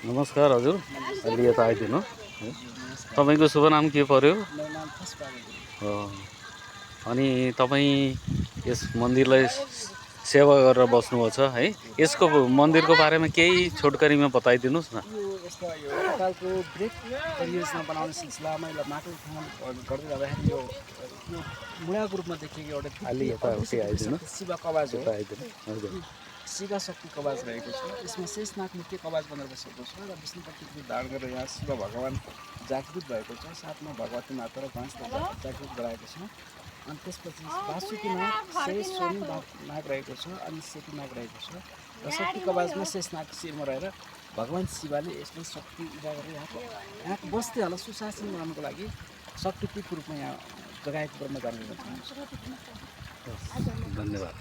नमस्कार हजुर, अलि यता आइदिनु है। तपाईँको शुभ नाम के पर्यो? हो। अनि तपाईँ यस मन्दिरलाई सेवा गरेर बस्नुभएको छ है। यसको मन्दिरको बारेमा केही छोटकरीमा बताइदिनुहोस् न। यस्तो नेपालको ब्रेक परियोजना बनाउने सिलसिलामा यसलाई माटो खनन गर्दै जाँदाखेरि यो मुळाको रूपमा देखिएको एउटा शिव कवच हो। शिव शक्ति कवच रहेको छ। यसमा शेषनाग मुख्य कवच बनेर बसेको छ र विष्णु प्रतिको धारण गरेर यहाँ शिव भगवान जागृत भएको छ। साथमा भगवती माता र गणेश जागृत गराएको छ। अनि त्यसपछि वासुकी नाग, शेष सोनी नाग रहेको छ अनि सेती नाग रहेको छ र शक्ति कवचमा शेषनाग शिरमा रहेर भगवान शिवले यसलाई शक्ति उजागर यहाँको बस्तीहरूलाई सुशासन बनाउनको लागि शक्तिपीठको रूपमा यहाँ जगाएको कुरामा जानकारी चाहन्छु। धन्यवाद।